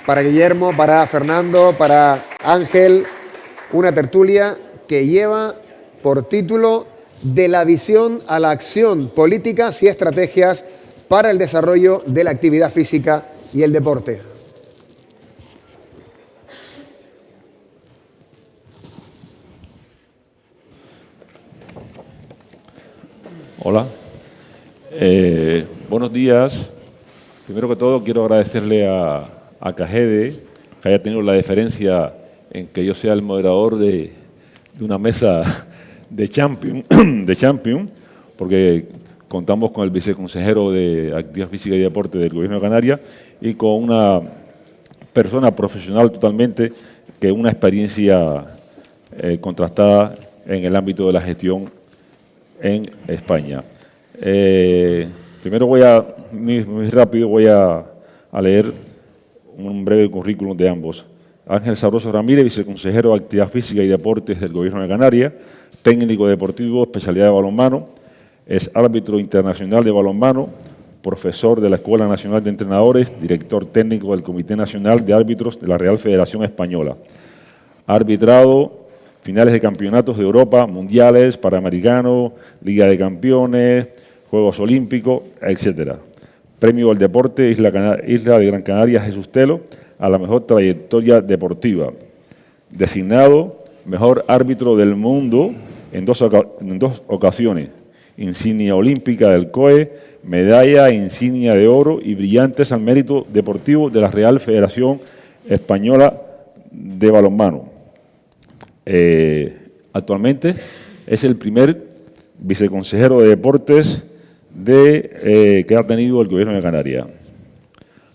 para Guillermo, para Fernando, para Ángel, una tertulia que lleva por título De la visión a la acción, políticas y estrategias para el desarrollo de la actividad física y el deporte. Hola, buenos días. Primero que todo quiero agradecerle a Cajede que haya tenido la deferencia en que yo sea el moderador de una mesa de Champion, porque contamos con el viceconsejero de Actividad Física y Deporte del Gobierno de Canarias y con una persona profesional totalmente, que una experiencia contrastada en el ámbito de la gestión en España. Primero muy rápido voy a leer un breve currículum de ambos. Ángel Sabroso Ramírez, viceconsejero de Actividad Física y Deportes del Gobierno de Canarias, técnico deportivo, especialidad de balonmano, es árbitro internacional de balonmano, profesor de la Escuela Nacional de Entrenadores, director técnico del Comité Nacional de Árbitros de la Real Federación Española. Ha arbitrado finales de campeonatos de Europa, mundiales, panamericanos, Liga de Campeones, Juegos Olímpicos, etc. Premio al Deporte Isla de Gran Canaria Jesús Telo a la mejor trayectoria deportiva. Designado mejor árbitro del mundo en dos ocasiones. Insignia olímpica del COE, medalla e insignia de oro y brillantes al mérito deportivo de la Real Federación Española de Balonmano. Actualmente es el primer viceconsejero de deportes que ha tenido el Gobierno de Canarias.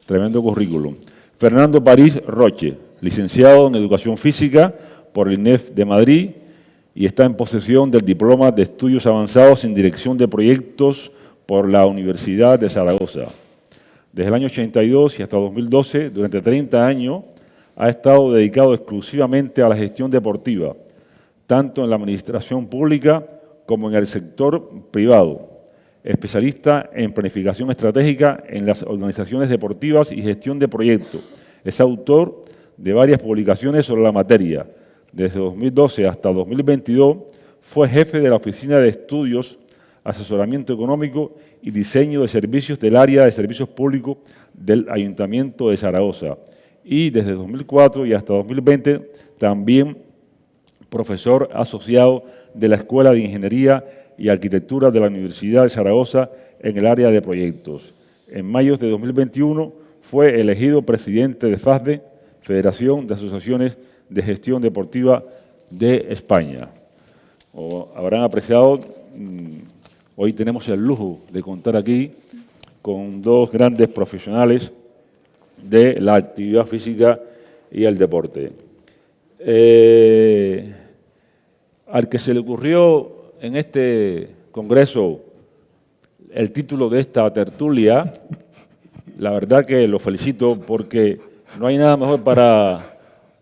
Tremendo currículum. Fernando París Roche, licenciado en Educación Física por el INEF de Madrid y está en posesión del Diploma de Estudios Avanzados en Dirección de Proyectos por la Universidad de Zaragoza. Desde el año 82 y hasta 2012, durante 30 años, ha estado dedicado exclusivamente a la gestión deportiva, tanto en la administración pública como en el sector privado. Especialista en planificación estratégica en las organizaciones deportivas y gestión de proyectos. Es autor de varias publicaciones sobre la materia. Desde 2012 hasta 2022 fue jefe de la Oficina de Estudios, Asesoramiento Económico y Diseño de Servicios del Área de Servicios Públicos del Ayuntamiento de Zaragoza. Y desde 2004 y hasta 2020 también profesor asociado de la Escuela de Ingeniería y Arquitectura de la Universidad de Zaragoza en el área de proyectos. En mayo de 2021 fue elegido presidente de FASDE, Federación de Asociaciones de Gestión Deportiva de España. Habrán apreciado, hoy tenemos el lujo de contar aquí con dos grandes profesionales de la actividad física y el deporte. Al que se le ocurrió en este congreso el título de esta tertulia, la verdad que lo felicito porque no hay nada mejor para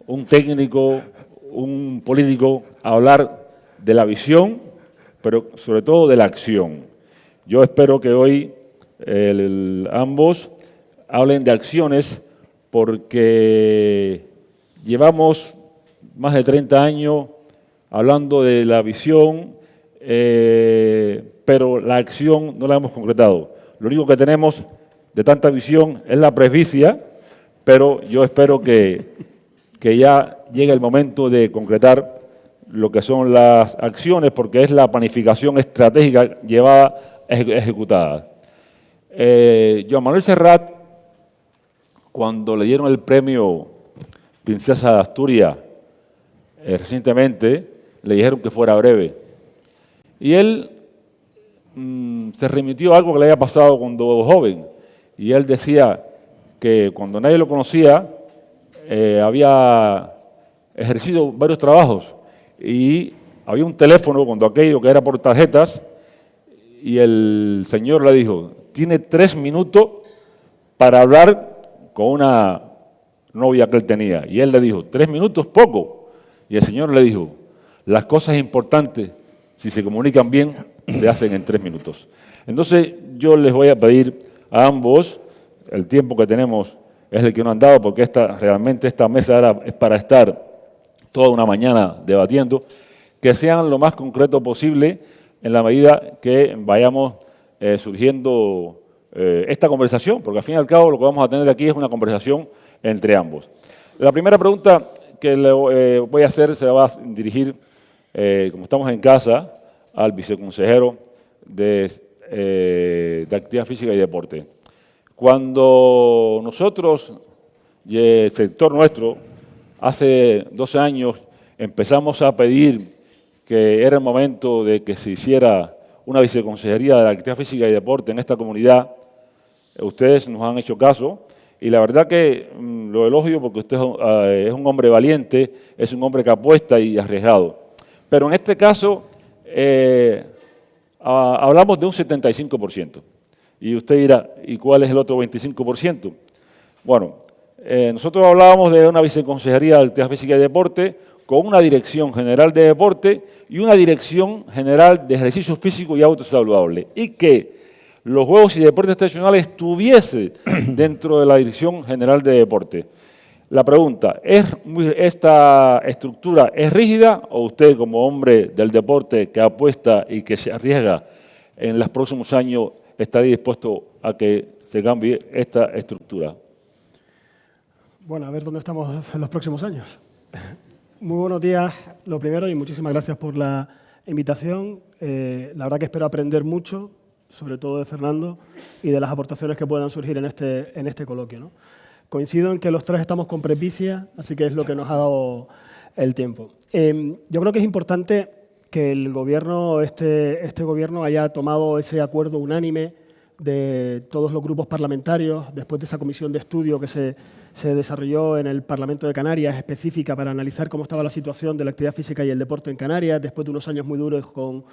un técnico, un político, hablar de la visión, pero sobre todo de la acción. Yo espero que hoy ambos hablen de acciones porque llevamos más de 30 años hablando de la visión, pero la acción no la hemos concretado. Lo único que tenemos de tanta visión es la presbicia, pero yo espero que ya llegue el momento de concretar lo que son las acciones, porque es la planificación estratégica llevada, ejecutada. Joan Manuel Serrat, cuando le dieron el premio Princesa de Asturias recientemente, le dijeron que fuera breve. Y él se remitió a algo que le había pasado cuando joven. Y él decía que cuando nadie lo conocía, había ejercido varios trabajos. Y había un teléfono, cuando aquello que era por tarjetas, y el señor le dijo, tiene 3 minutos para hablar con una novia que él tenía. Y él le dijo, 3 minutos, poco. Y el señor le dijo, las cosas importantes, si se comunican bien, se hacen en 3 minutos. Entonces, yo les voy a pedir a ambos, el tiempo que tenemos es el que no han dado, porque realmente esta mesa es para estar toda una mañana debatiendo, que sean lo más concreto posible en la medida que vayamos surgiendo esta conversación, porque al fin y al cabo lo que vamos a tener aquí es una conversación entre ambos. La primera pregunta que le voy a hacer se la va a dirigir, como estamos en casa, al viceconsejero de Actividad Física y Deporte. Cuando nosotros, y el sector nuestro, hace 12 años empezamos a pedir que era el momento de que se hiciera una viceconsejería de la Actividad Física y Deporte en esta comunidad, ustedes nos han hecho caso y la verdad que lo elogio porque usted es un hombre valiente, es un hombre que apuesta y arriesgado. Pero en este caso hablamos de un 75%. Y usted dirá, ¿y cuál es el otro 25%? Bueno, nosotros hablábamos de una viceconsejería de Actividad Física y Deporte con una dirección general de deporte y una dirección general de ejercicio físico y autosaludable. Y que los Juegos y Deportes Tradicionales estuviese dentro de la dirección general de deporte. La pregunta, ¿esta estructura es rígida o usted como hombre del deporte que apuesta y que se arriesga en los próximos años estaría dispuesto a que se cambie esta estructura? Bueno, a ver dónde estamos en los próximos años. Muy buenos días, lo primero, y muchísimas gracias por la invitación. La verdad que espero aprender mucho, sobre todo de Fernando, y de las aportaciones que puedan surgir en este coloquio, ¿no? Coincido en que los tres estamos con prepicia, así que es lo que nos ha dado el tiempo. Yo creo que es importante que el gobierno, este gobierno haya tomado ese acuerdo unánime de todos los grupos parlamentarios, después de esa comisión de estudio que se desarrolló en el Parlamento de Canarias, específica para analizar cómo estaba la situación de la actividad física y el deporte en Canarias, después de unos años muy duros con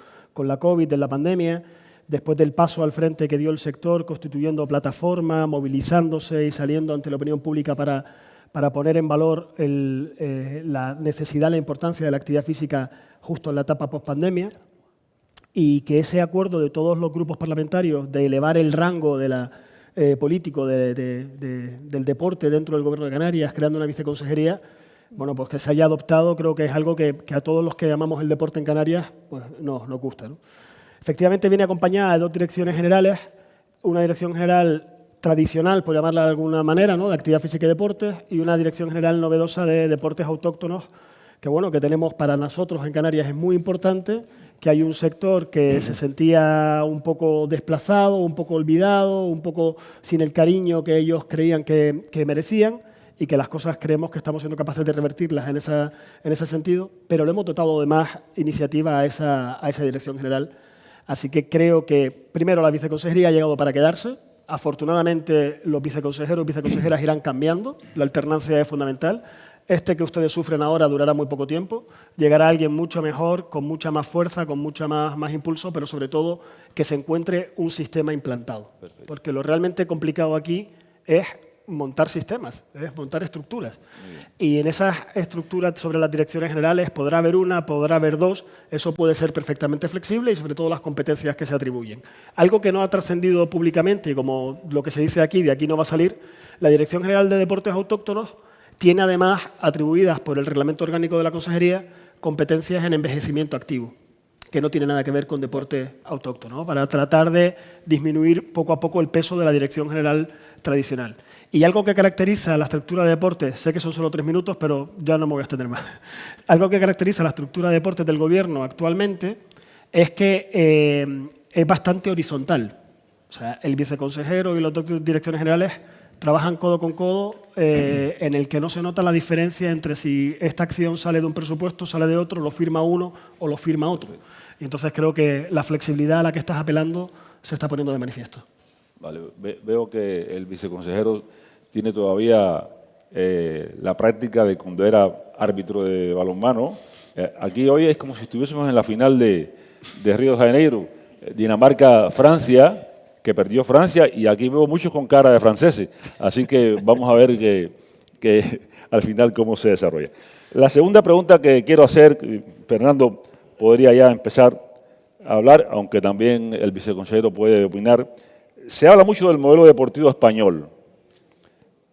la COVID, en la pandemia, después del paso al frente que dio el sector, constituyendo plataforma, movilizándose y saliendo ante la opinión pública para poner en valor la necesidad, la importancia de la actividad física justo en la etapa post-pandemia, y que ese acuerdo de todos los grupos parlamentarios de elevar el rango de la político del deporte dentro del Gobierno de Canarias, creando una viceconsejería, bueno, pues que se haya adoptado, creo que es algo que a todos los que amamos el deporte en Canarias pues nos gusta, ¿no? Efectivamente viene acompañada de dos direcciones generales, una dirección general tradicional, por llamarla de alguna manera, ¿no?, de actividad física y deportes, y una dirección general novedosa de deportes autóctonos, que bueno, que tenemos para nosotros en Canarias es muy importante, que hay un sector que se sentía un poco desplazado, un poco olvidado, un poco sin el cariño que ellos creían que merecían, y que las cosas creemos que estamos siendo capaces de revertirlas en ese sentido, pero le hemos dotado de más iniciativa a esa dirección general. Así que creo que, primero, la viceconsejería ha llegado para quedarse. Afortunadamente, los viceconsejeros y viceconsejeras irán cambiando. La alternancia es fundamental. Que ustedes sufren ahora durará muy poco tiempo. Llegará alguien mucho mejor, con mucha más fuerza, con mucha más impulso, pero sobre todo que se encuentre un sistema implantado. Perfecto. Porque lo realmente complicado aquí es montar sistemas, es montar estructuras. Y en esas estructuras sobre las direcciones generales podrá haber una, podrá haber dos, eso puede ser perfectamente flexible y sobre todo las competencias que se atribuyen. Algo que no ha trascendido públicamente, como lo que se dice aquí, de aquí no va a salir, la Dirección General de Deportes Autóctonos tiene además atribuidas por el Reglamento Orgánico de la Consejería competencias en envejecimiento activo, que no tiene nada que ver con deporte autóctono, ¿no?, para tratar de disminuir poco a poco el peso de la Dirección General tradicional. Y algo que caracteriza la estructura de deportes, sé que son solo 3 minutos, pero ya no me voy a extender más. Algo que caracteriza la estructura de deportes del Gobierno actualmente es que es bastante horizontal. O sea, el viceconsejero y las dos direcciones generales trabajan codo con codo, en el que no se nota la diferencia entre si esta acción sale de un presupuesto, sale de otro, lo firma uno o lo firma otro. Y entonces creo que la flexibilidad a la que estás apelando se está poniendo de manifiesto. Vale, veo que el viceconsejero tiene todavía la práctica de cuando era árbitro de balonmano. Aquí hoy es como si estuviésemos en la final de Río de Janeiro, Dinamarca-Francia, que perdió Francia, y aquí veo muchos con cara de franceses. Así que vamos a ver que al final cómo se desarrolla. La segunda pregunta que quiero hacer, Fernando podría ya empezar a hablar, aunque también el viceconsejero puede opinar. Se habla mucho del modelo deportivo español.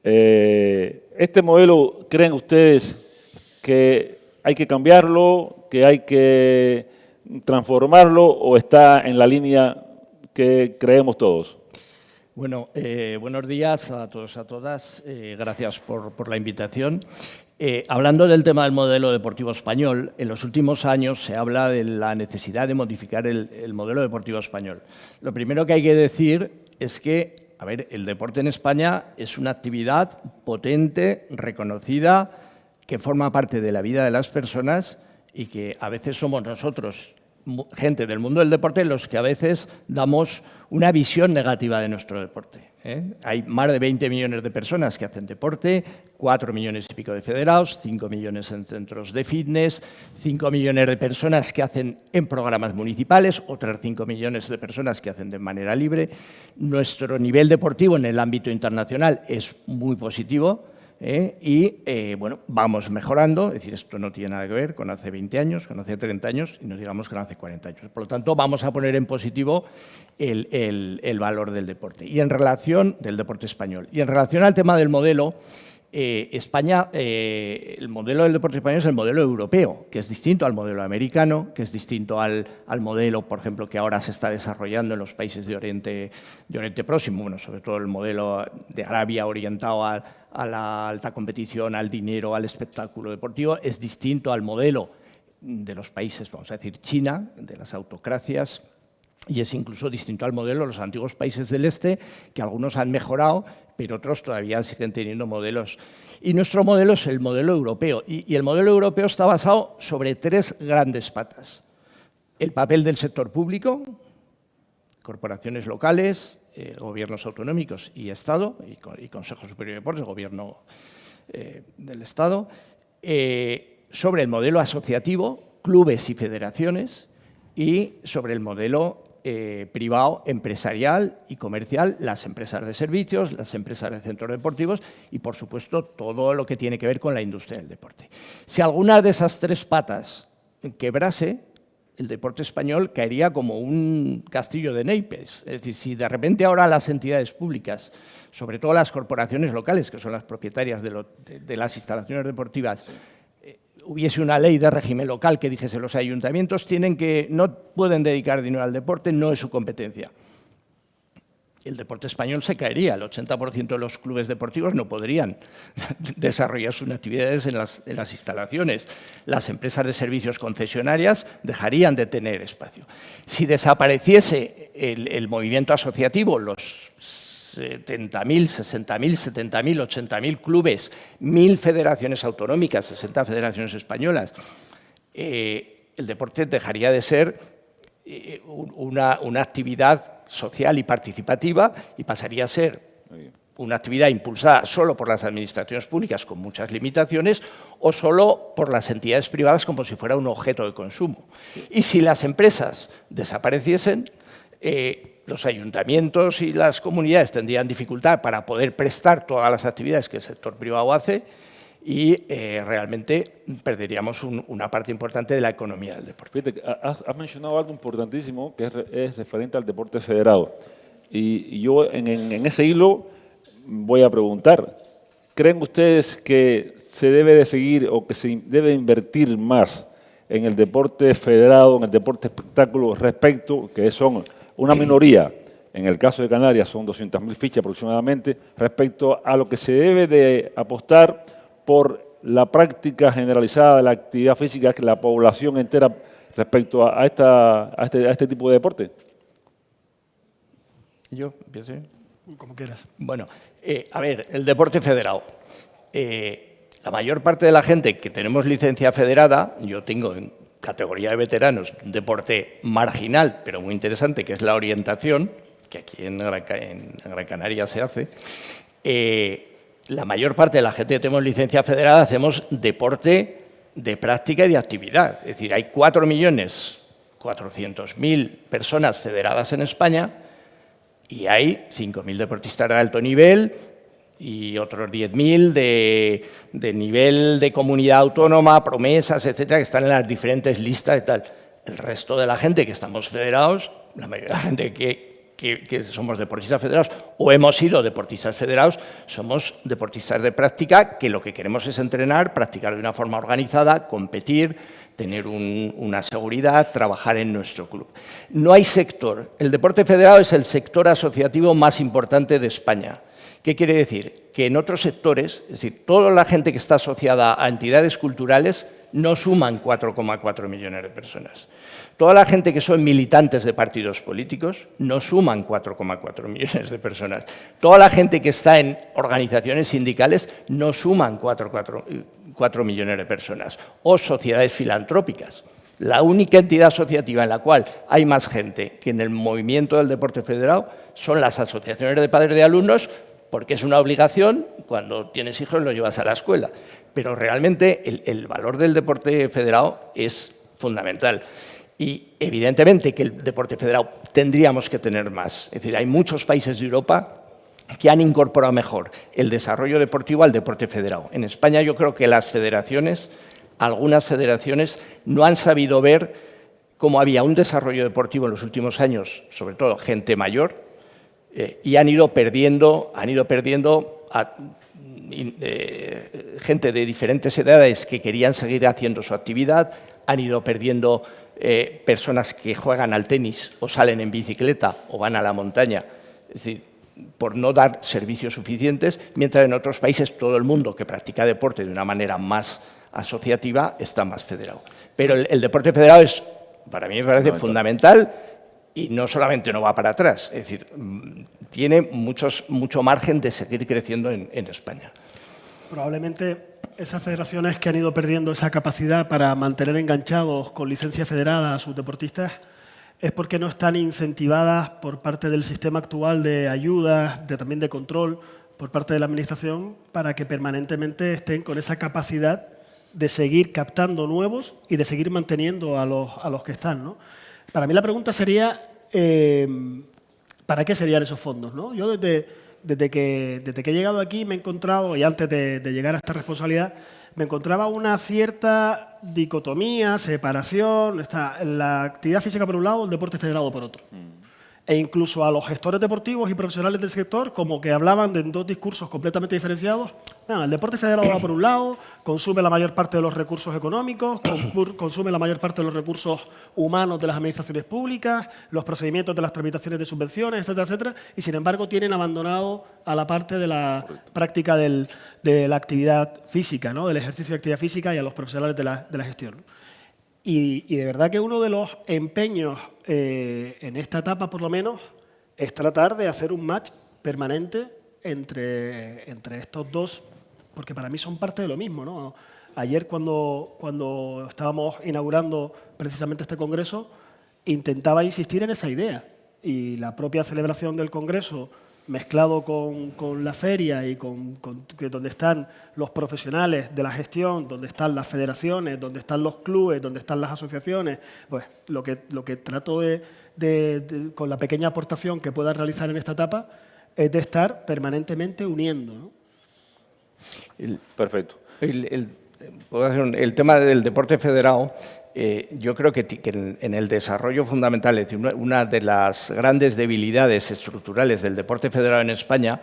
¿Este modelo creen ustedes que hay que cambiarlo, que hay que transformarlo o está en la línea que creemos todos? Bueno, buenos días a todos y a todas. Gracias por la invitación. Hablando del tema del modelo deportivo español, en los últimos años se habla de la necesidad de modificar el modelo deportivo español. Lo primero que hay que decir es que, a ver, el deporte en España es una actividad potente, reconocida, que forma parte de la vida de las personas y que a veces somos nosotros, gente del mundo del deporte, los que a veces damos una visión negativa de nuestro deporte. Hay más de 20 millones de personas que hacen deporte, 4 millones y pico de federados, 5 millones en centros de fitness, 5 millones de personas que hacen en programas municipales, otras 5 millones de personas que hacen de manera libre. Nuestro nivel deportivo en el ámbito internacional es muy positivo. Bueno, vamos mejorando, es decir, esto no tiene nada que ver con hace 20 años, con hace 30 años y no digamos con hace 40 años. Por lo tanto, vamos a poner en positivo el valor del deporte y en relación del deporte español. Y en relación al tema del modelo, España, el modelo del deporte español es el modelo europeo, que es distinto al modelo americano, que es distinto al modelo, por ejemplo, que ahora se está desarrollando en los países de Oriente Próximo, bueno, sobre todo el modelo de Arabia orientado a la alta competición, al dinero, al espectáculo deportivo, es distinto al modelo de los países, vamos a decir, China, de las autocracias, y es incluso distinto al modelo de los antiguos países del este, que algunos han mejorado, pero otros todavía siguen teniendo modelos. Y nuestro modelo es el modelo europeo, y el modelo europeo está basado sobre 3 grandes patas. El papel del sector público, corporaciones locales, gobiernos autonómicos y Estado, y Consejo Superior de Deportes, gobierno del Estado, sobre el modelo asociativo, clubes y federaciones, y sobre el modelo privado, empresarial y comercial, las empresas de servicios, las empresas de centros deportivos y, por supuesto, todo lo que tiene que ver con la industria del deporte. Si alguna de esas 3 patas quebrase, el deporte español caería como un castillo de naipes. Es decir, si de repente ahora las entidades públicas, sobre todo las corporaciones locales, que son las propietarias de las instalaciones deportivas, hubiese una ley de régimen local que dijese los ayuntamientos no pueden dedicar dinero al deporte, no es su competencia. El deporte español se caería, el 80% de los clubes deportivos no podrían desarrollar sus actividades en las instalaciones. Las empresas de servicios concesionarias dejarían de tener espacio. Si desapareciese el movimiento asociativo, los 70.000, 60.000, 70.000, 80.000 clubes, 1.000 federaciones autonómicas, 60 federaciones españolas, el deporte dejaría de ser una actividad social y participativa y pasaría a ser una actividad impulsada solo por las administraciones públicas con muchas limitaciones o solo por las entidades privadas como si fuera un objeto de consumo. Y si las empresas desapareciesen, los ayuntamientos y las comunidades tendrían dificultad para poder prestar todas las actividades que el sector privado hace y realmente perderíamos una parte importante de la economía del deporte. Fíjate, has mencionado algo importantísimo que es referente al deporte federado. Y yo en ese hilo voy a preguntar, ¿creen ustedes que se debe de seguir o que se debe invertir más en el deporte federado, en el deporte espectáculo respecto, que son una minoría, en el caso de Canarias son 200.000 fichas aproximadamente, respecto a lo que se debe de apostar por la práctica generalizada de la actividad física que la población entera respecto a este tipo de deporte? ¿Yo empiezo? Como quieras. Bueno, a ver, el deporte federado. La mayor parte de la gente que tenemos licencia federada, yo tengo en categoría de veteranos un deporte marginal, pero muy interesante, que es la orientación, que aquí en Gran Canaria se hace. La mayor parte de la gente que tenemos licencia federada hacemos deporte de práctica y de actividad. Es decir, hay 4.400.000 personas federadas en España y hay 5.000 deportistas de alto nivel y otros 10.000 de nivel de comunidad autónoma, promesas, etcétera, que están en las diferentes listas y tal. El resto de la gente que estamos federados, la mayoría de la gente que que somos deportistas federados o hemos sido deportistas federados, somos deportistas de práctica que lo que queremos es entrenar, practicar de una forma organizada, competir, tener una seguridad, trabajar en nuestro club. No hay sector. El deporte federado es el sector asociativo más importante de España. ¿Qué quiere decir? Que en otros sectores, es decir, toda la gente que está asociada a entidades culturales no suman 4,4 millones de personas. Toda la gente que son militantes de partidos políticos no suman 4,4 millones de personas. Toda la gente que está en organizaciones sindicales no suman 4 millones de personas. O sociedades filantrópicas. La única entidad asociativa en la cual hay más gente que en el movimiento del deporte federado son las asociaciones de padres de alumnos, porque es una obligación, cuando tienes hijos lo llevas a la escuela. Pero realmente el valor del deporte federado es fundamental. Y evidentemente que el deporte federado tendríamos que tener más. Es decir, hay muchos países de Europa que han incorporado mejor el desarrollo deportivo al deporte federado. En España yo creo que las federaciones, algunas federaciones, no han sabido ver cómo había un desarrollo deportivo en los últimos años, sobre todo gente mayor, y han ido perdiendo a gente de diferentes edades que querían seguir haciendo su actividad, han ido perdiendo personas que juegan al tenis o salen en bicicleta o van a la montaña, es decir, por no dar servicios suficientes, mientras en otros países todo el mundo que practica deporte de una manera más asociativa está más federado. Pero el deporte federado es, para mí me parece fundamental. Y no solamente no va para atrás, es decir, tiene mucho margen de seguir creciendo en España. Probablemente esas federaciones que han ido perdiendo esa capacidad para mantener enganchados con licencia federada a sus deportistas es porque no están incentivadas por parte del sistema actual de ayudas, también de control, por parte de la Administración, para que permanentemente estén con esa capacidad de seguir captando nuevos y de seguir manteniendo a los que están, ¿no? Para mí la pregunta sería, ¿para qué serían esos fondos, ¿no? Yo desde que he llegado aquí me he encontrado, y antes de llegar a esta responsabilidad, me encontraba una cierta dicotomía, separación, está la actividad física por un lado, el deporte federado por otro. E incluso a los gestores deportivos y profesionales del sector como que hablaban de dos discursos completamente diferenciados. El deporte federado va por un lado, consume la mayor parte de los recursos económicos, consume la mayor parte de los recursos humanos de las administraciones públicas, los procedimientos de las tramitaciones de subvenciones, etcétera, etcétera, y sin embargo tienen abandonado a la parte de la práctica de la actividad física, ¿no? Del ejercicio de actividad física y a los profesionales de la gestión. Y de verdad que uno de los empeños en esta etapa, por lo menos, es tratar de hacer un match permanente entre estos dos, porque para mí son parte de lo mismo, ¿no? Ayer, cuando estábamos inaugurando precisamente este congreso, intentaba insistir en esa idea. Y la propia celebración del congreso, mezclado con la feria y donde están los profesionales de la gestión, donde están las federaciones, donde están los clubes, donde están las asociaciones, pues lo que trato con la pequeña aportación que pueda realizar en esta etapa es de estar permanentemente uniendo, ¿no? Perfecto. El tema del deporte federado, yo creo que en el desarrollo fundamental, es decir, una de las grandes debilidades estructurales del deporte federado en España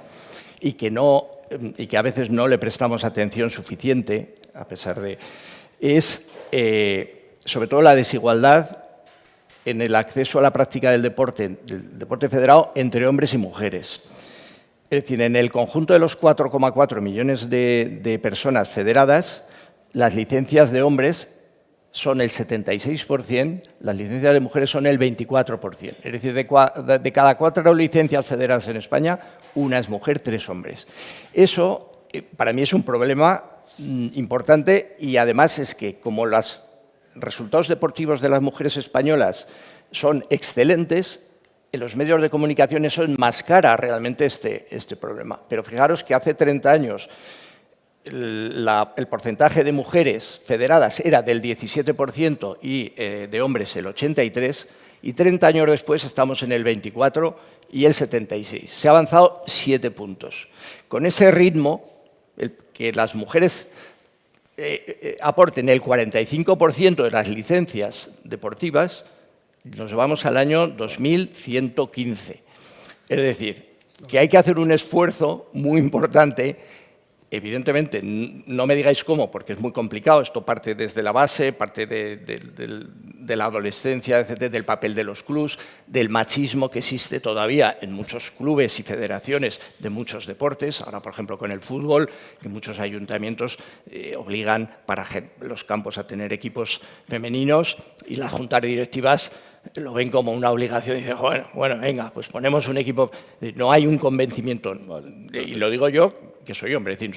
y que a veces no le prestamos atención suficiente, a pesar de, es sobre todo la desigualdad en el acceso a la práctica del deporte federado entre hombres y mujeres. Es decir, en el conjunto de los 4,4 millones de personas federadas, las licencias de hombres son el 76%, las licencias de mujeres son el 24%. Es decir, de cada 4 licencias federadas en España, una es mujer, 3 hombres. Eso, para mí, es un problema importante y además es que, como los resultados deportivos de las mujeres españolas son excelentes, en los medios de comunicación eso enmascara realmente este problema. Pero fijaros que hace 30 años el porcentaje de mujeres federadas era del 17% y de hombres el 83%, y 30 años después estamos en el 24% y el 76%. Se ha avanzado 7 puntos. Con ese ritmo, que las mujeres aporten el 45% de las licencias deportivas, nos vamos al año 2115. Es decir, que hay que hacer un esfuerzo muy importante. Evidentemente, no me digáis cómo, porque es muy complicado. Esto parte desde la base, parte de la adolescencia, del papel de los clubs, del machismo que existe todavía en muchos clubes y federaciones de muchos deportes. Ahora, por ejemplo, con el fútbol, que muchos ayuntamientos obligan para los campos a tener equipos femeninos y las juntas directivas lo ven como una obligación y dicen, bueno, venga, pues ponemos un equipo. No hay un convencimiento. Y lo digo yo, que soy hombre, es decir,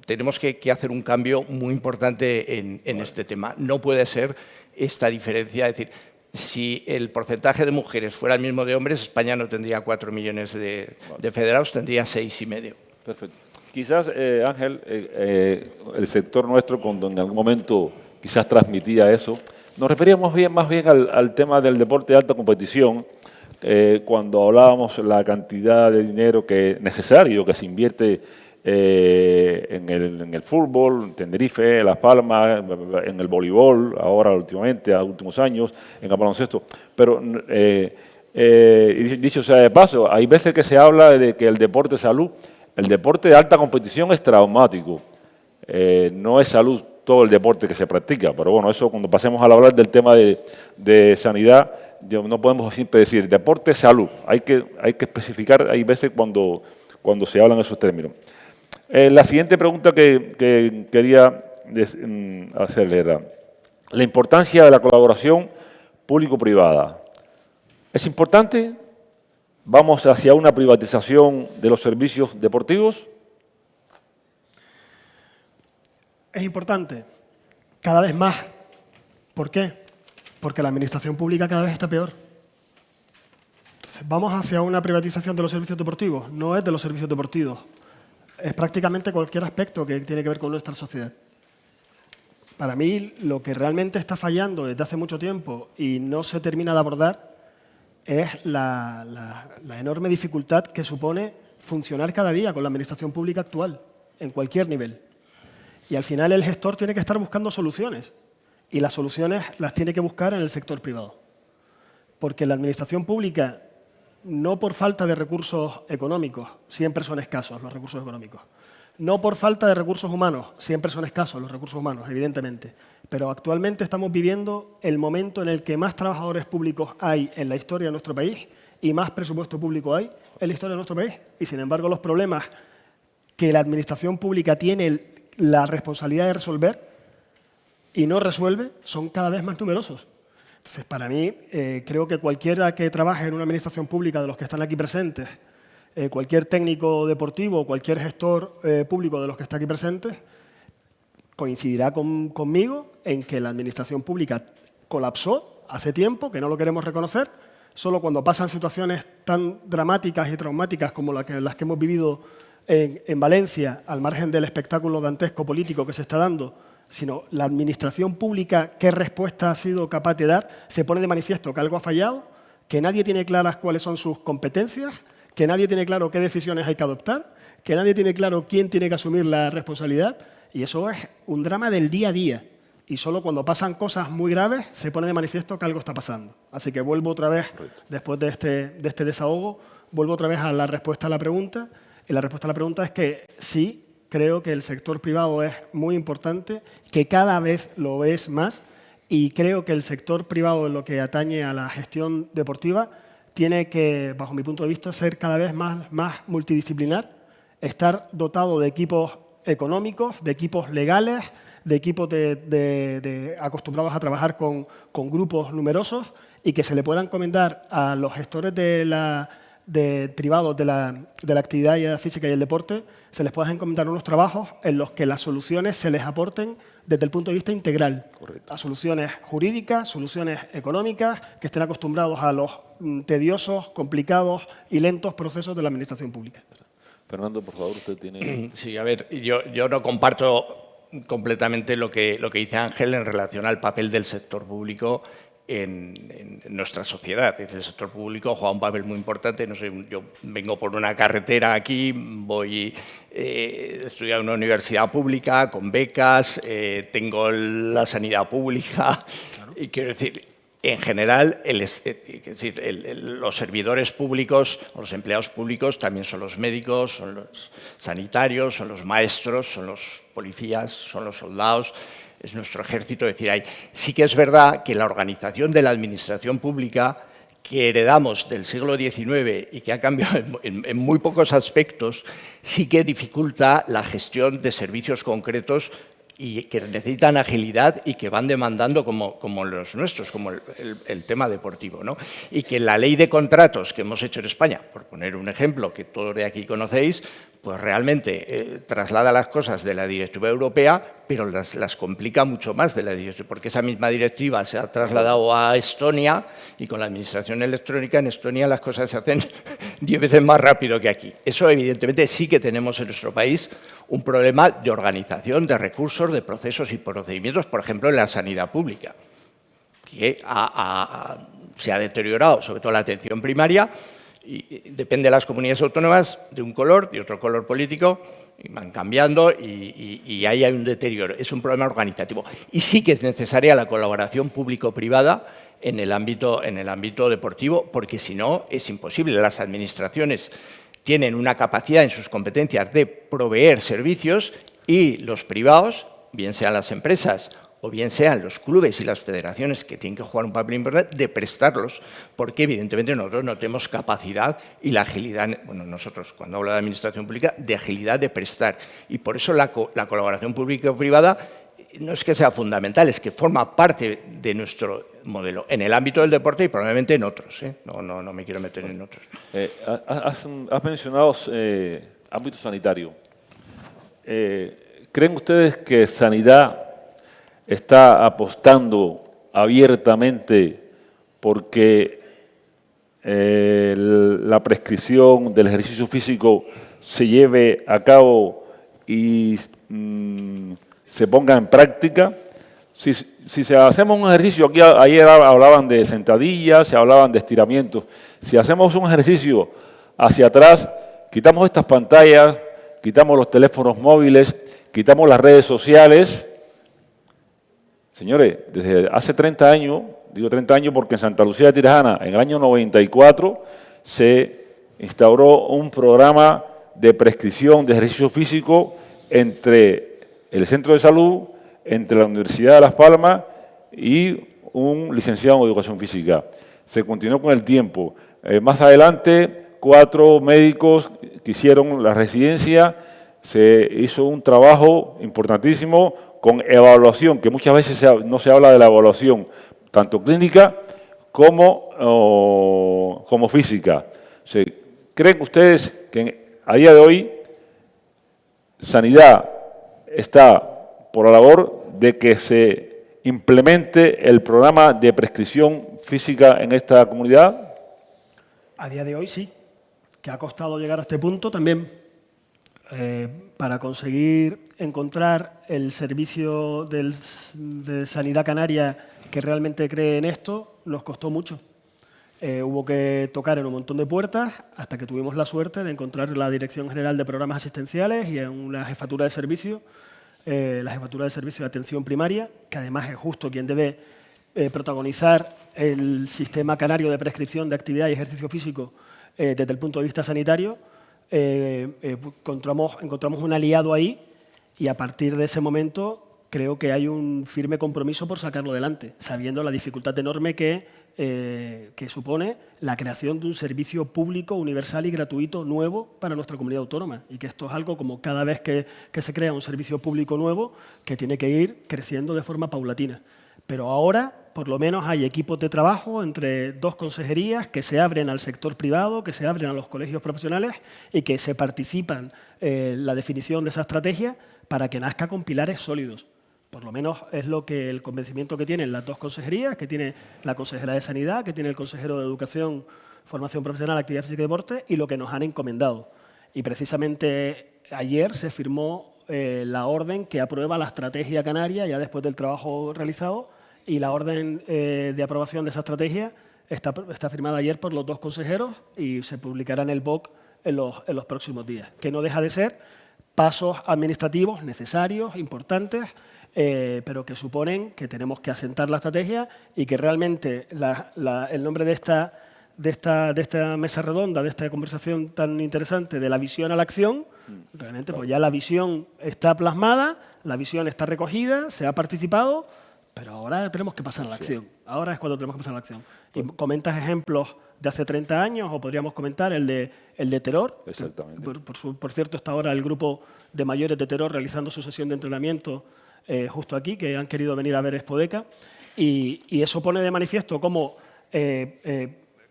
tenemos que hacer un cambio muy importante en este tema. No puede ser esta diferencia, es decir, si el porcentaje de mujeres fuera el mismo de hombres, España no tendría 4 millones de federados, tendría 6,5. Perfecto. Quizás, Ángel, el sector nuestro, cuando en algún momento quizás transmitía eso, nos referíamos más bien al tema del deporte de alta competición, cuando hablábamos la cantidad de dinero necesario que se invierte en el fútbol, en Tenerife, en Las Palmas, en el voleibol, ahora últimamente, a últimos años, en el baloncesto. Pero, dicho sea de paso, hay veces que se habla de que el deporte es salud. El deporte de alta competición es traumático. No es salud todo el deporte que se practica, pero bueno, eso cuando pasemos a hablar del tema de sanidad, no podemos siempre decir deporte, salud. Hay que especificar, hay veces cuando se hablan esos términos. La siguiente pregunta que quería hacerle era la importancia de la colaboración público-privada. ¿Es importante? ¿Vamos hacia una privatización de los servicios deportivos? Es importante, cada vez más. ¿Por qué? Porque la administración pública cada vez está peor. Entonces, ¿vamos hacia una privatización de los servicios deportivos? No es de los servicios deportivos. Es prácticamente cualquier aspecto que tiene que ver con nuestra sociedad. Para mí, lo que realmente está fallando desde hace mucho tiempo y no se termina de abordar es la enorme dificultad que supone funcionar cada día con la administración pública actual, en cualquier nivel. Y al final el gestor tiene que estar buscando soluciones. Y las soluciones las tiene que buscar en el sector privado. Porque la administración pública, no por falta de recursos económicos, siempre son escasos los recursos económicos. No por falta de recursos humanos, siempre son escasos los recursos humanos, evidentemente. Pero actualmente estamos viviendo el momento en el que más trabajadores públicos hay en la historia de nuestro país y más presupuesto público hay en la historia de nuestro país. Y sin embargo, los problemas que la administración pública tiene la responsabilidad de resolver y no resuelve son cada vez más numerosos. Entonces, para mí, creo que cualquiera que trabaje en una administración pública de los que están aquí presentes, cualquier técnico deportivo, cualquier gestor público de los que está aquí presentes, coincidirá conmigo en que la administración pública colapsó hace tiempo, que no lo queremos reconocer, solo cuando pasan situaciones tan dramáticas y traumáticas como las que hemos vivido en Valencia, al margen del espectáculo dantesco político que se está dando, sino la administración pública, qué respuesta ha sido capaz de dar, se pone de manifiesto que algo ha fallado, que nadie tiene claras cuáles son sus competencias, que nadie tiene claro qué decisiones hay que adoptar, que nadie tiene claro quién tiene que asumir la responsabilidad, y eso es un drama del día a día. Y solo cuando pasan cosas muy graves se pone de manifiesto que algo está pasando. Así que vuelvo otra vez, después de este desahogo, vuelvo otra vez a la respuesta a la pregunta. Y la respuesta a la pregunta es que sí, creo que el sector privado es muy importante, que cada vez lo es más, y creo que el sector privado, en lo que atañe a la gestión deportiva, tiene que, bajo mi punto de vista, ser cada vez más multidisciplinar, estar dotado de equipos económicos, de equipos legales, de equipos acostumbrados a trabajar con grupos numerosos y que se le pueda encomendar a los gestores privados de la actividad física y el deporte, se les pueda encomendar unos trabajos en los que las soluciones se les aporten desde el punto de vista integral. Correcto. A soluciones jurídicas, soluciones económicas, que estén acostumbrados a los tediosos, complicados y lentos procesos de la administración pública. Fernando, por favor, usted tiene... Sí, a ver, yo no comparto completamente lo que dice Ángel en relación al papel del sector público en nuestra sociedad. El sector público juega un papel muy importante. No sé, yo vengo por una carretera aquí, voy a estudiar en una universidad pública con becas, tengo la sanidad pública. Claro. Y quiero decir, En general, los servidores públicos o los empleados públicos también son los médicos, son los sanitarios, son los maestros, son los policías, son los soldados, es nuestro ejército. Es decir, sí que es verdad que la organización de la administración pública que heredamos del siglo XIX y que ha cambiado en muy pocos aspectos, sí que dificulta la gestión de servicios concretos y que necesitan agilidad y que van demandando como los nuestros, como el tema deportivo, ¿no? Y que la ley de contratos que hemos hecho en España, por poner un ejemplo que todos de aquí conocéis, pues realmente traslada las cosas de la directiva europea, pero las complica mucho más de la directiva, porque esa misma directiva se ha trasladado a Estonia y con la administración electrónica en Estonia las cosas se hacen 10 veces más rápido que aquí. Eso evidentemente sí que tenemos en nuestro país un problema de organización, de recursos, de procesos y procedimientos, por ejemplo, en la sanidad pública, que se ha deteriorado, sobre todo la atención primaria, y depende de las comunidades autónomas de un color, de otro color político, y van cambiando y ahí hay un deterioro. Es un problema organizativo. Y sí que es necesaria la colaboración público-privada en el ámbito deportivo, porque si no es imposible. Las administraciones tienen una capacidad en sus competencias de proveer servicios y los privados, bien sean las empresas o bien sean los clubes y las federaciones que tienen que jugar un papel importante, de prestarlos, porque evidentemente nosotros no tenemos capacidad y la agilidad, bueno, nosotros cuando hablo de administración pública, de agilidad de prestar. Y por eso la colaboración público-privada no es que sea fundamental, es que forma parte de nuestro modelo, en el ámbito del deporte y probablemente en otros. No me quiero meter en otros. Has mencionado ámbito sanitario. ¿Creen ustedes que Sanidad está apostando abiertamente porque la prescripción del ejercicio físico se lleve a cabo y se ponga en práctica? Si hacemos un ejercicio, aquí ayer hablaban de sentadillas, se hablaban de estiramientos. Si hacemos un ejercicio hacia atrás, quitamos estas pantallas, quitamos los teléfonos móviles, quitamos las redes sociales. Señores, desde hace 30 años, digo 30 años porque en Santa Lucía de Tirajana, en el año 94, se instauró un programa de prescripción de ejercicio físico entre el centro de salud, entre la Universidad de Las Palmas y un licenciado en educación física. Se continuó con el tiempo. Más adelante, 4 médicos que hicieron la residencia, se hizo un trabajo importantísimo con evaluación, que muchas veces no se habla de la evaluación, tanto clínica como física. O sea, ¿creen ustedes que a día de hoy Sanidad está por la labor de que se implemente el programa de prescripción física en esta comunidad? A día de hoy sí, que ha costado llegar a este punto también. Para conseguir encontrar el servicio de Sanidad Canaria que realmente cree en esto, nos costó mucho. Hubo que tocar en un montón de puertas hasta que tuvimos la suerte de encontrar la Dirección General de Programas Asistenciales y en una jefatura de servicio, la Jefatura de Servicio de Atención Primaria, que además es justo quien debe protagonizar el sistema canario de prescripción de actividad y ejercicio físico desde el punto de vista sanitario. Encontramos un aliado ahí y a partir de ese momento creo que hay un firme compromiso por sacarlo adelante, sabiendo la dificultad enorme que supone la creación de un servicio público, universal y gratuito nuevo para nuestra comunidad autónoma. Y que esto es algo como cada vez que se crea un servicio público nuevo que tiene que ir creciendo de forma paulatina. Pero ahora, por lo menos, hay equipos de trabajo entre 2 consejerías que se abren al sector privado, que se abren a los colegios profesionales y que se participan en la definición de esa estrategia para que nazca con pilares sólidos. Por lo menos es el convencimiento que tienen las 2 consejerías, que tiene la consejera de Sanidad, que tiene el consejero de Educación, Formación Profesional, Actividad Física y Deporte, y lo que nos han encomendado. Y precisamente ayer se firmó la orden que aprueba la estrategia canaria, ya después del trabajo realizado, y la orden de aprobación de esa estrategia está firmada ayer por los 2 consejeros y se publicará en el BOC en los próximos días, que no deja de ser pasos administrativos necesarios, importantes, pero que suponen que tenemos que asentar la estrategia y que realmente el nombre de esta mesa redonda, de esta conversación tan interesante, de la visión a la acción, realmente pues ya la visión está plasmada, la visión está recogida, se ha participado, pero ahora tenemos que pasar a la acción. Ahora es cuando tenemos que pasar a la acción. Y comentas ejemplos de hace 30 años, o podríamos comentar el de Terror. Exactamente. Por cierto, está ahora el grupo de mayores de Terror realizando su sesión de entrenamiento justo aquí, que han querido venir a ver Expodeca. Y eso pone de manifiesto cómo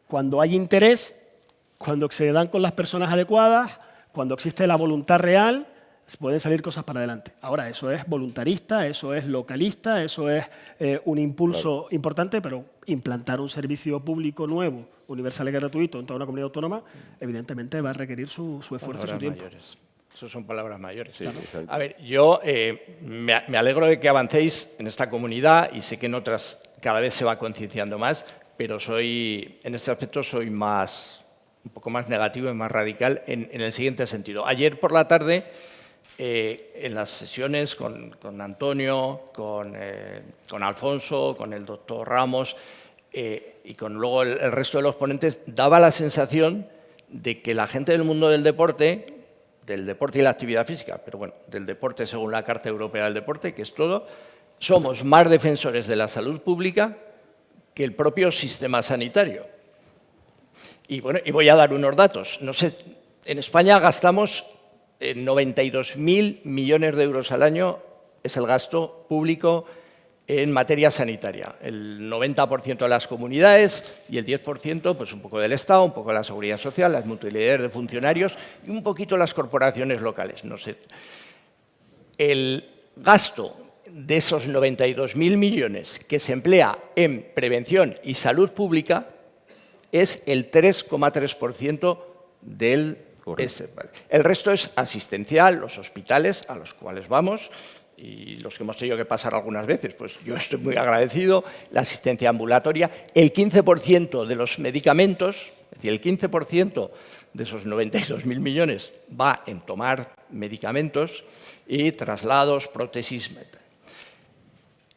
cuando hay interés, cuando se dan con las personas adecuadas, cuando existe la voluntad real, pueden salir cosas para adelante. Ahora, eso es voluntarista, eso es localista, eso es un impulso importante, pero implantar un servicio público nuevo, universal y gratuito en toda una comunidad autónoma, evidentemente va a requerir su esfuerzo y su tiempo. Eso son palabras mayores. Sí, a ver, yo me alegro de que avancéis en esta comunidad y sé que en otras cada vez se va concienciando más, pero en este aspecto soy un poco más negativo y más radical en el siguiente sentido. Ayer por la tarde, en las sesiones con Antonio, con Alfonso, con el doctor Ramos y con luego el resto de los ponentes, daba la sensación de que la gente del mundo del deporte y la actividad física, pero bueno, del deporte según la Carta Europea del Deporte, que es todo, somos más defensores de la salud pública que el propio sistema sanitario. Y bueno, y voy a dar unos datos. No sé, en España gastamos 92.000 millones de euros al año, es el gasto público en materia sanitaria. El 90% de las comunidades y el 10% pues un poco del Estado, un poco de la Seguridad Social, las mutualidades de funcionarios y un poquito las corporaciones locales. No sé. El gasto de esos 92.000 millones que se emplea en prevención y salud pública es el 3,3% del... El resto es asistencial, los hospitales a los cuales vamos y los que hemos tenido que pasar algunas veces, pues yo estoy muy agradecido, la asistencia ambulatoria, el 15% de los medicamentos, es decir, el 15% de esos 92.000 millones va en tomar medicamentos y traslados, prótesis.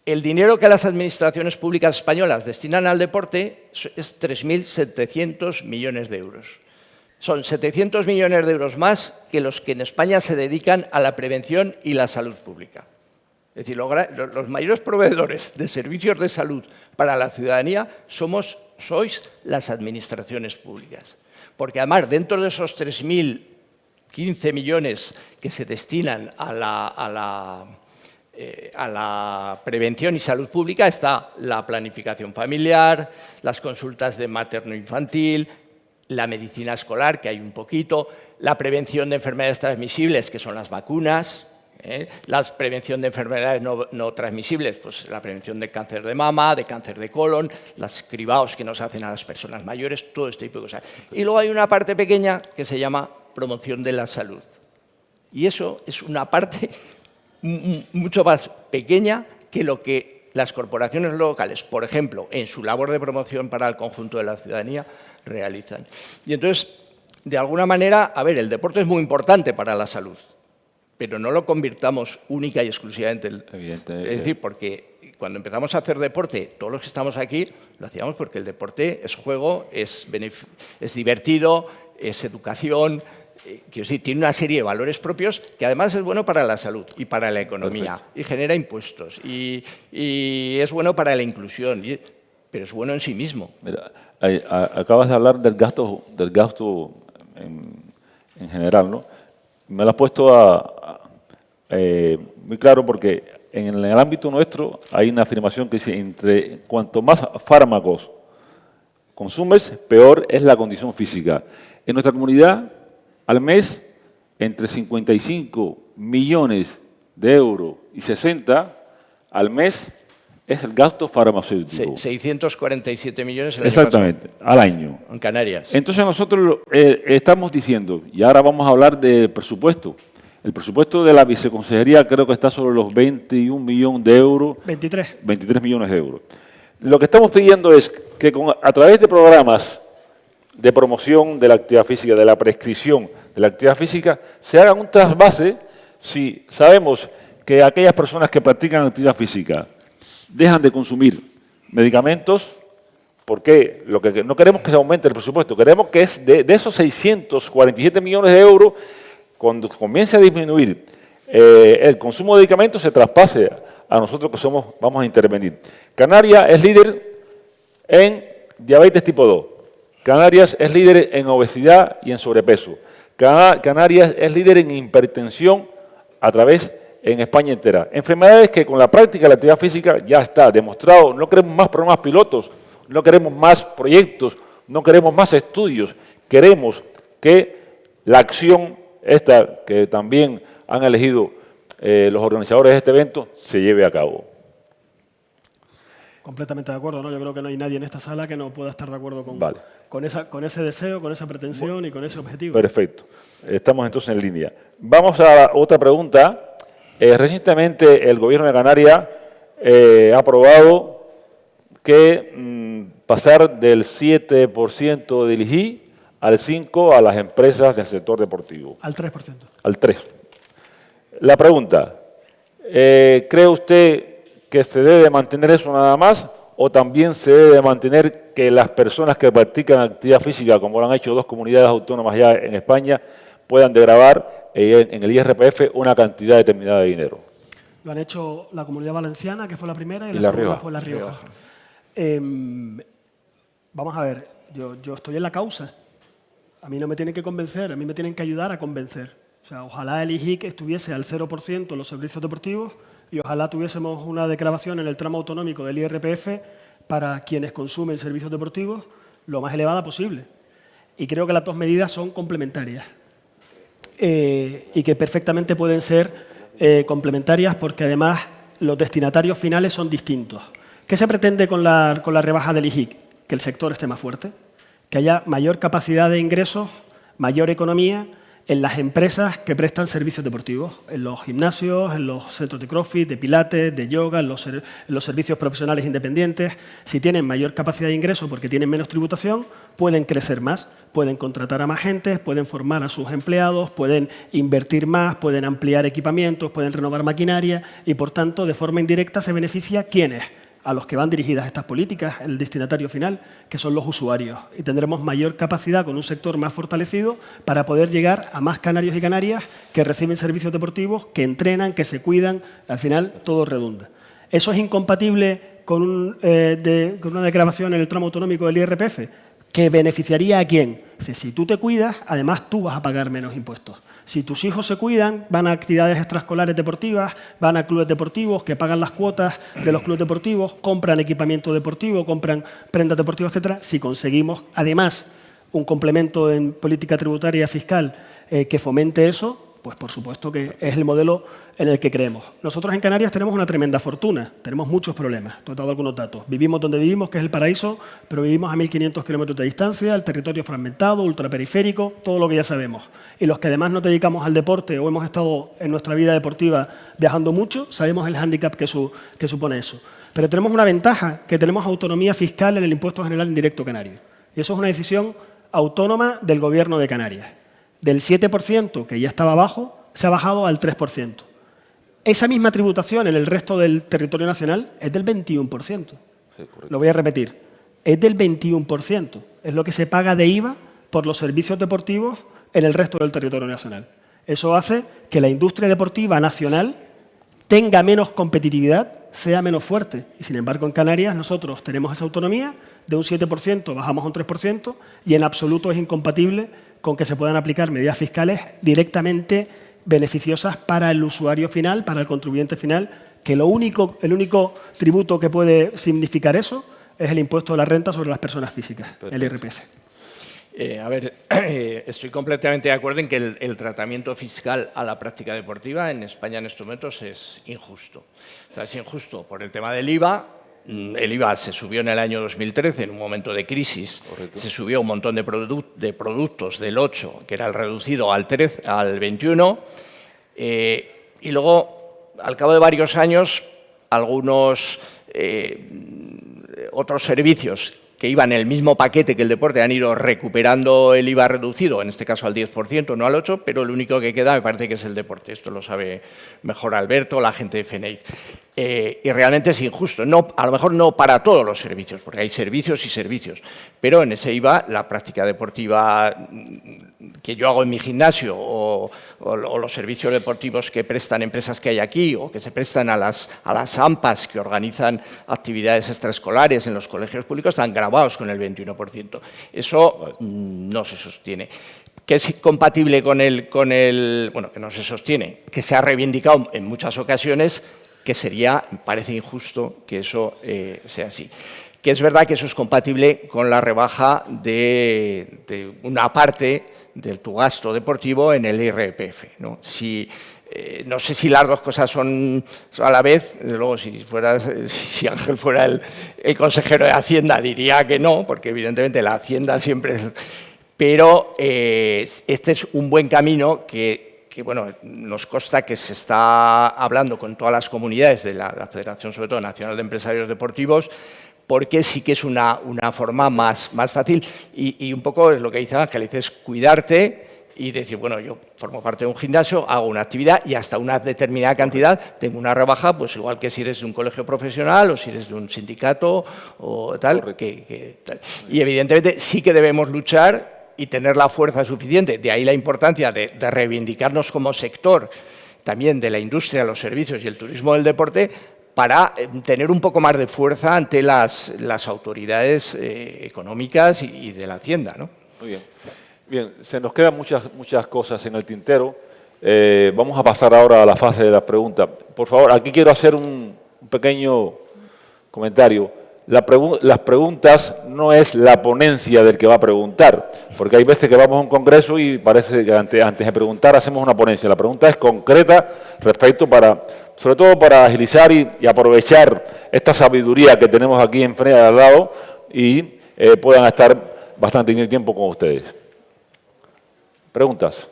El dinero que las administraciones públicas españolas destinan al deporte es 3.700 millones de euros. Son 700 millones de euros más que los que en España se dedican a la prevención y la salud pública. Es decir, los mayores proveedores de servicios de salud para la ciudadanía sois las administraciones públicas. Porque además, dentro de esos 3.015 millones que se destinan a la prevención y salud pública está la planificación familiar, las consultas de materno-infantil, la medicina escolar, que hay un poquito, la prevención de enfermedades transmisibles, que son las vacunas, la prevención de enfermedades no transmisibles, pues la prevención de cáncer de mama, de cáncer de colon, los cribados que nos hacen a las personas mayores, todo este tipo de cosas. Y luego hay una parte pequeña que se llama promoción de la salud. Y eso es una parte mucho más pequeña que lo que las corporaciones locales, por ejemplo, en su labor de promoción para el conjunto de la ciudadanía, realizan. Y entonces, de alguna manera, a ver, el deporte es muy importante para la salud, pero no lo convirtamos única y exclusivamente. Es decir, porque cuando empezamos a hacer deporte, todos los que estamos aquí, lo hacíamos porque el deporte es juego, es divertido, es educación, quiero decir, tiene una serie de valores propios que además es bueno para la salud y para la economía. Perfecto. Y genera impuestos y es bueno para la inclusión, pero es bueno en sí mismo. Mira, acabas de hablar del gasto en general, ¿no? Me lo has puesto muy claro porque en el ámbito nuestro hay una afirmación que dice cuanto más fármacos consumes, peor es la condición física. En nuestra comunidad, al mes, entre 55 millones de euros y 60 al mes es el gasto farmacéutico. 647 millones el año Exactamente, pasado, al año. en Canarias. Entonces nosotros estamos diciendo, y ahora vamos a hablar de presupuesto. El presupuesto de la viceconsejería creo que está sobre los 21 millones de euros. 23 millones de euros. Lo que estamos pidiendo es que a través de programas de promoción de la actividad física, de la prescripción de la actividad física, se haga un trasvase si sabemos que aquellas personas que practican actividad física dejan de consumir medicamentos, porque lo que no queremos que se aumente el presupuesto, queremos que es de esos 647 millones de euros, cuando comience a disminuir el consumo de medicamentos, se traspase a nosotros que vamos a intervenir. Canarias es líder en diabetes tipo 2. Canarias es líder en obesidad y en sobrepeso. Canarias es líder en hipertensión en España entera. Enfermedades que con la práctica de la actividad física ya está demostrado. No queremos más programas pilotos, no queremos más proyectos, no queremos más estudios. Queremos que la acción esta que también han elegido los organizadores de este evento se lleve a cabo. Completamente de acuerdo, ¿no? Yo creo que no hay nadie en esta sala que no pueda estar de acuerdo con ese deseo, con esa pretensión y con ese objetivo. Perfecto. Estamos entonces en línea. Vamos a otra pregunta. Recientemente el Gobierno de Canarias ha aprobado que pasar del 7% del IGI al 5% a las empresas del sector deportivo. Al 3%. Al 3%. La pregunta, ¿cree usted que se debe mantener eso nada más o también se debe mantener que las personas que practican actividad física, como lo han hecho 2 comunidades autónomas ya en España, puedan degravar en el IRPF una cantidad determinada de dinero? Lo han hecho la Comunidad Valenciana, que fue la primera, y La segunda Rioja. fue La Rioja. Vamos a ver, yo estoy en la causa. A mí no me tienen que convencer, a mí me tienen que ayudar a convencer. O sea, ojalá el IGIC estuviese al 0% en los servicios deportivos y ojalá tuviésemos una declaración en el tramo autonómico del IRPF para quienes consumen servicios deportivos lo más elevada posible. Y creo que las dos medidas son complementarias y que perfectamente pueden ser complementarias porque además los destinatarios finales son distintos. ¿Qué se pretende con la rebaja del IGIC? Que el sector esté más fuerte, que haya mayor capacidad de ingresos, mayor economía en las empresas que prestan servicios deportivos, en los gimnasios, en los centros de CrossFit, de pilates, de yoga, en los servicios profesionales independientes. Si tienen mayor capacidad de ingreso porque tienen menos tributación, pueden crecer más, pueden contratar a más gente, pueden formar a sus empleados, pueden invertir más, pueden ampliar equipamientos, pueden renovar maquinaria y, por tanto, de forma indirecta se beneficia ¿quiénes? A los que van dirigidas estas políticas, el destinatario final, que son los usuarios. Y tendremos mayor capacidad con un sector más fortalecido para poder llegar a más canarios y canarias que reciben servicios deportivos, que entrenan, que se cuidan. Al final, todo redunda. ¿Eso es incompatible con una declaración en el tramo autonómico del IRPF? ¿Que beneficiaría a quién? Si tú te cuidas, además tú vas a pagar menos impuestos. Si tus hijos se cuidan, van a actividades extraescolares deportivas, van a clubes deportivos que pagan las cuotas de los clubes deportivos, compran equipamiento deportivo, compran prendas deportivas, etcétera. Si conseguimos, además, un complemento en política tributaria fiscal que fomente eso, pues por supuesto que es el modelo en el que creemos. Nosotros en Canarias tenemos una tremenda fortuna, tenemos muchos problemas, te he dado algunos datos. Vivimos donde vivimos, que es el paraíso, pero vivimos a 1.500 kilómetros de distancia, el territorio fragmentado, ultraperiférico, todo lo que ya sabemos. Y los que además nos dedicamos al deporte o hemos estado en nuestra vida deportiva viajando mucho, sabemos el hándicap que supone eso. Pero tenemos una ventaja, que tenemos autonomía fiscal en el impuesto general indirecto canario. Y eso es una decisión autónoma del Gobierno de Canarias. Del 7%, que ya estaba bajo, se ha bajado al 3%. Esa misma tributación en el resto del territorio nacional es del 21%. Sí, lo voy a repetir. Es del 21%. Es lo que se paga de IVA por los servicios deportivos en el resto del territorio nacional. Eso hace que la industria deportiva nacional tenga menos competitividad, sea menos fuerte. Y sin embargo, en Canarias nosotros tenemos esa autonomía, de un 7% bajamos a un 3% y en absoluto es incompatible con que se puedan aplicar medidas fiscales directamente beneficiosas para el usuario final, para el contribuyente final, que el único tributo que puede significar eso es el impuesto de la renta sobre las personas físicas, el IRPF. Estoy completamente de acuerdo en que el tratamiento fiscal a la práctica deportiva en España en estos momentos es injusto. O sea, es injusto por el tema del IVA. El IVA se subió en el año 2013, en un momento de crisis. Correcto. Se subió un montón de productos del 8, que era el reducido, al 13, al 21. Y luego, al cabo de varios años, algunos otros servicios que iban en el mismo paquete que el deporte han ido recuperando el IVA reducido, en este caso al 10%, no al 8%, pero lo único que queda me parece que es el deporte. Esto lo sabe mejor Alberto, la gente de FENEID. Y realmente es injusto, no, a lo mejor no para todos los servicios, porque hay servicios y servicios, pero en ese IVA la práctica deportiva que yo hago en mi gimnasio o los servicios deportivos que prestan empresas que hay aquí o que se prestan a las AMPAs que organizan actividades extraescolares en los colegios públicos están grabados con el 21%. Eso no se sostiene. Que es compatible con el, bueno, que no se sostiene, que se ha reivindicado en muchas ocasiones, que sería, parece injusto que eso sea así. Que es verdad que eso es compatible con la rebaja de una parte de tu gasto deportivo en el IRPF, ¿no? No sé si las dos cosas son a la vez, desde luego si Ángel fuera el consejero de Hacienda diría que no, porque evidentemente la Hacienda siempre es... Pero este es un buen camino que bueno, nos consta que se está hablando con todas las comunidades de la Federación, sobre todo Nacional de Empresarios Deportivos, porque sí que es una forma más fácil y un poco es lo que dice Ángel, es cuidarte y decir, bueno, yo formo parte de un gimnasio, hago una actividad y hasta una determinada cantidad tengo una rebaja, pues igual que si eres de un colegio profesional o si eres de un sindicato o tal. Tal. Y evidentemente sí que debemos luchar y tener la fuerza suficiente, de ahí la importancia de reivindicarnos como sector también de la industria, los servicios y el turismo del deporte para tener un poco más de fuerza ante las autoridades económicas y de la Hacienda, ¿no? Muy bien. Bien, se nos quedan muchas cosas en el tintero. Vamos a pasar ahora a la fase de las preguntas. Por favor, aquí quiero hacer un pequeño comentario. Las preguntas no es la ponencia del que va a preguntar, porque hay veces que vamos a un congreso y parece que antes de preguntar hacemos una ponencia. La pregunta es concreta respecto sobre todo para agilizar y aprovechar esta sabiduría que tenemos aquí en frente al lado y puedan estar bastante en tiempo con ustedes. ¿Preguntas?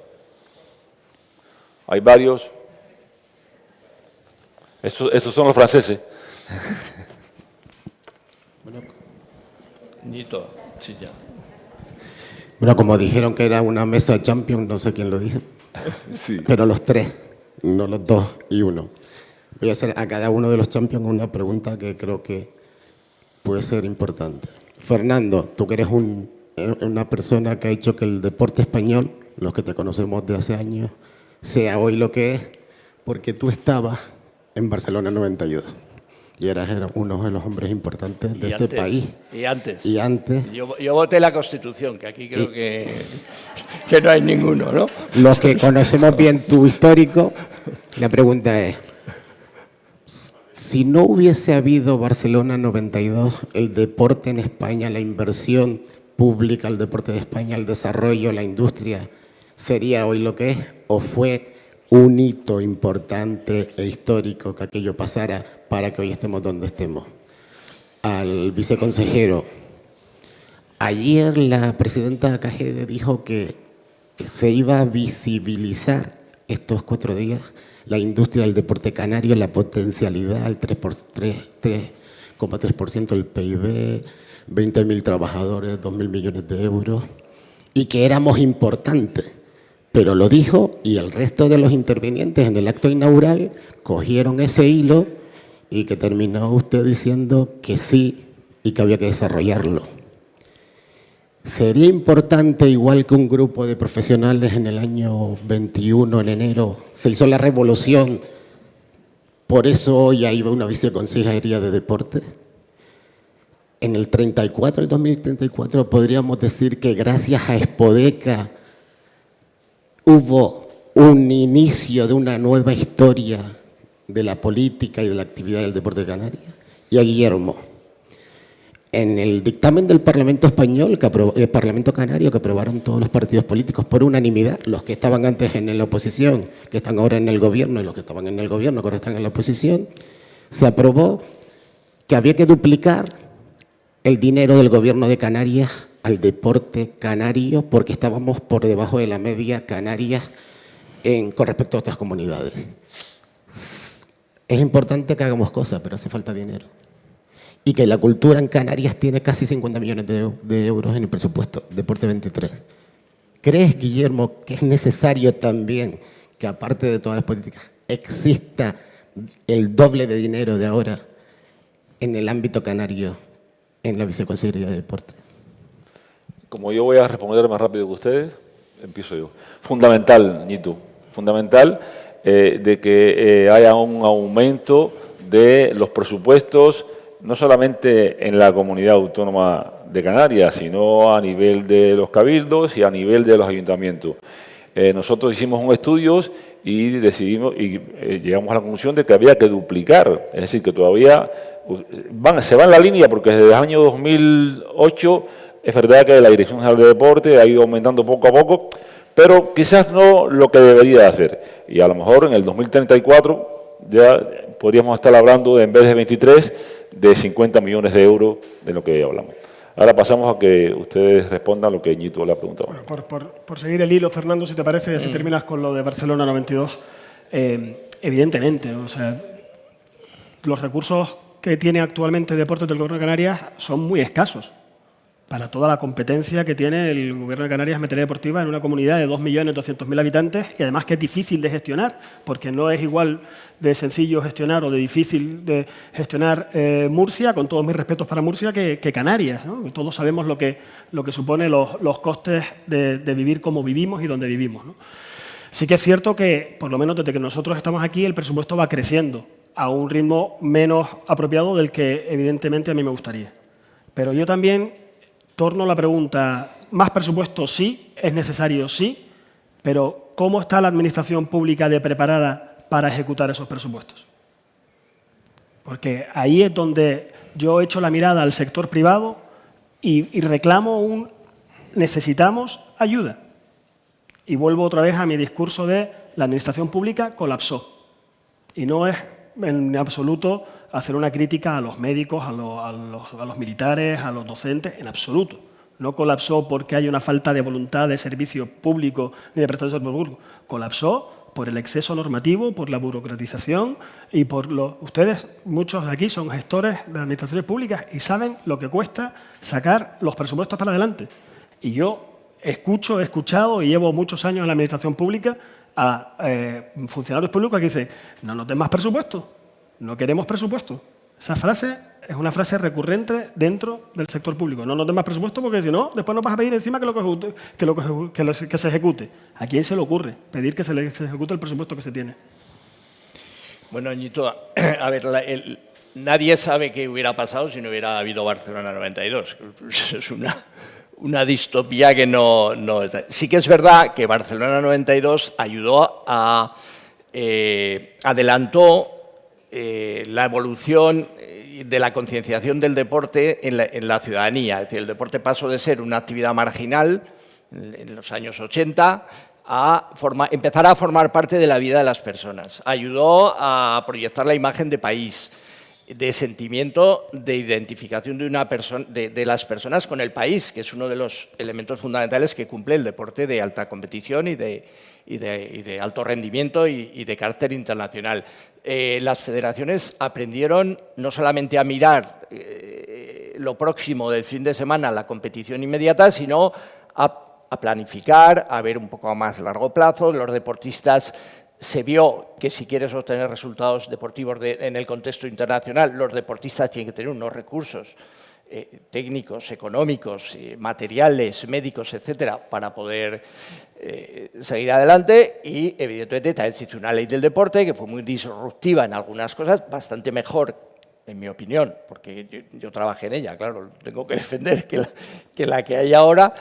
Hay varios. Estos son los franceses. Nito, sí, ya. Bueno, como dijeron que era una mesa champion, no sé quién lo dijo, sí. Pero los tres, no los dos y uno. Voy a hacer a cada uno de los champions una pregunta que creo que puede ser importante. Fernando, tú que eres una persona que ha hecho que el deporte español, los que te conocemos de hace años, sea hoy lo que es, porque tú estabas en Barcelona 92. Y eras uno de los hombres importantes de este país. Y antes. Y antes. Yo voté la Constitución, que aquí creo que no hay ninguno, ¿no? Los que conocemos bien tu histórico, la pregunta es, si no hubiese habido Barcelona 92, el deporte en España, la inversión pública, el deporte de España, el desarrollo, la industria, ¿sería hoy lo que es? ¿O fue un hito importante e histórico que aquello pasara para que hoy estemos donde estemos? Al viceconsejero, ayer la presidenta CAGED dijo que se iba a visibilizar estos 4 días la industria del deporte canario, la potencialidad, el 3,3% del PIB, 20.000 trabajadores, 2.000 millones de euros, y que éramos importantes. Pero lo dijo y el resto de los intervinientes en el acto inaugural cogieron ese hilo y que terminó usted diciendo que sí y que había que desarrollarlo. ¿Sería importante, igual que un grupo de profesionales en el año 21, en enero, se hizo la revolución, por eso hoy hay una viceconsejería de deporte? En el 34, el 2034, podríamos decir que gracias a Expodeca hubo un inicio de una nueva historia de la política y de la actividad del deporte de Canarias. Y a Guillermo, en el dictamen del Parlamento español, el Parlamento canario, que aprobaron todos los partidos políticos por unanimidad, los que estaban antes en la oposición, que están ahora en el gobierno, y los que estaban en el gobierno, que ahora están en la oposición, se aprobó que había que duplicar el dinero del gobierno de Canarias al deporte canario, porque estábamos por debajo de la media canaria con respecto a otras comunidades. Es importante que hagamos cosas, pero hace falta dinero. y que la cultura en Canarias tiene casi 50 millones de euros en el presupuesto Deporte 23. ¿Crees, Guillermo, que es necesario también que, aparte de todas las políticas, exista el doble de dinero de ahora en el ámbito canario, en la Viceconsejería de Deporte? Como yo voy a responder más rápido que ustedes, empiezo yo. Fundamental, Ñito, fundamental de que haya un aumento de los presupuestos, no solamente en la comunidad autónoma de Canarias, sino a nivel de los cabildos y a nivel de los ayuntamientos. Nosotros hicimos un estudio y decidimos y llegamos a la conclusión de que había que duplicar, es decir, que todavía se va en la línea, porque desde el año 2008 es verdad que la Dirección General de Deporte ha ido aumentando poco a poco, pero quizás no lo que debería hacer. Y a lo mejor en el 2034 ya podríamos estar hablando, en vez de 23, de 50 millones de euros de lo que hablamos. Ahora pasamos a que ustedes respondan lo que Ñito le ha preguntado. Bueno, por seguir el hilo, Fernando, si te parece, si terminas con lo de Barcelona 92, evidentemente, o sea, los recursos que tiene actualmente Deportes del Gobierno de Canarias son muy escasos para toda la competencia que tiene el Gobierno de Canarias en materia deportiva en una comunidad de 2.200.000 habitantes y además que es difícil de gestionar, porque no es igual de sencillo gestionar o de difícil de gestionar Murcia, con todos mis respetos para Murcia, que Canarias, ¿no? Todos sabemos lo que supone los costes de vivir como vivimos y donde vivimos, ¿no? Sí que es cierto que, por lo menos desde que nosotros estamos aquí, el presupuesto va creciendo a un ritmo menos apropiado del que evidentemente a mí me gustaría. Pero yo también torno la pregunta, más presupuesto sí, es necesario sí, pero ¿cómo está la administración pública de preparada para ejecutar esos presupuestos? Porque ahí es donde yo echo la mirada al sector privado y reclamo necesitamos ayuda. Y vuelvo otra vez a mi discurso de la administración pública colapsó. Y no es en absoluto hacer una crítica a los médicos, a los militares, a los docentes, en absoluto. No colapsó porque hay una falta de voluntad de servicio público ni de prestación de servicio público. Colapsó por el exceso normativo, por la burocratización y por ustedes, muchos de aquí son gestores de administraciones públicas y saben lo que cuesta sacar los presupuestos para adelante. Y yo he escuchado y llevo muchos años en la administración pública a funcionarios públicos que dicen no nos den más presupuesto. No queremos presupuesto. Esa frase es una frase recurrente dentro del sector público. No nos den más presupuesto porque si no, después nos vas a pedir encima que se ejecute. ¿A quién se le ocurre pedir que se ejecute el presupuesto que se tiene? Bueno, Ñito, a ver, nadie sabe qué hubiera pasado si no hubiera habido Barcelona 92. Es una distopía que no... Sí que es verdad que Barcelona 92 ayudó a... adelantó la evolución de la concienciación del deporte en la ciudadanía. Es decir, el deporte pasó de ser una actividad marginal en los años 80 a empezar a formar parte de la vida de las personas. Ayudó a proyectar la imagen de país, de sentimiento, de identificación de las personas con el país, que es uno de los elementos fundamentales que cumple el deporte de alta competición y de alto rendimiento y de carácter internacional. Las federaciones aprendieron no solamente a mirar lo próximo del fin de semana, la competición inmediata, sino a planificar, a ver un poco a más largo plazo. Los deportistas se vio que si quieres obtener resultados deportivos en el contexto internacional, los deportistas tienen que tener unos recursos técnicos, económicos, materiales, médicos, etcétera, para poder seguir adelante. Y evidentemente también existe una ley del deporte que fue muy disruptiva en algunas cosas, bastante mejor, en mi opinión, porque yo trabajé en ella, claro, tengo que defender que la que hay ahora,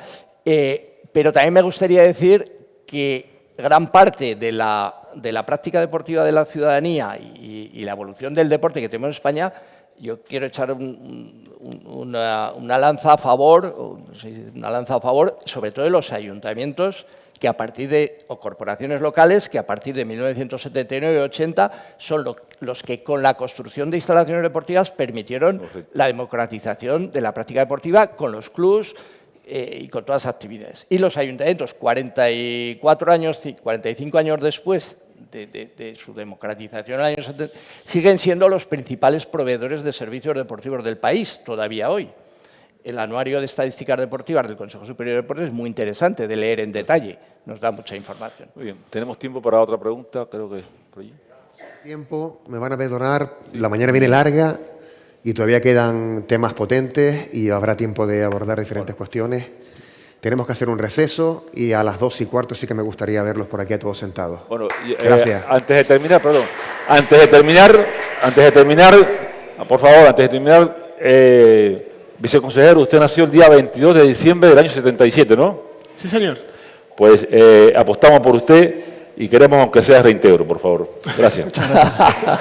pero también me gustaría decir que gran parte de la práctica deportiva de la ciudadanía y la evolución del deporte que tenemos en España, yo quiero echar una lanza a favor, sobre todo de los ayuntamientos que a partir o corporaciones locales que a partir de 1979 y 80 son los que con la construcción de instalaciones deportivas permitieron la democratización de la práctica deportiva con los clubs y con todas las actividades. Y los ayuntamientos, 45 años después de su democratización en el año 70, siguen siendo los principales proveedores de servicios deportivos del país, todavía hoy. El anuario de estadísticas deportivas del Consejo Superior de Deportes es muy interesante de leer en detalle, nos da mucha información. Muy bien, tenemos tiempo para otra pregunta, creo que por allí. Tiempo, me van a perdonar, la mañana viene larga y todavía quedan temas potentes y habrá tiempo de abordar diferentes cuestiones. Tenemos que hacer un receso y a las 2:15 sí que me gustaría verlos por aquí a todos sentados. Bueno, gracias. Antes de terminar, por favor, viceconsejero, usted nació el día 22 de diciembre del año 77, ¿no? Sí, señor. Pues apostamos por usted y queremos, aunque sea reintegro, por favor. Gracias. Muchas gracias.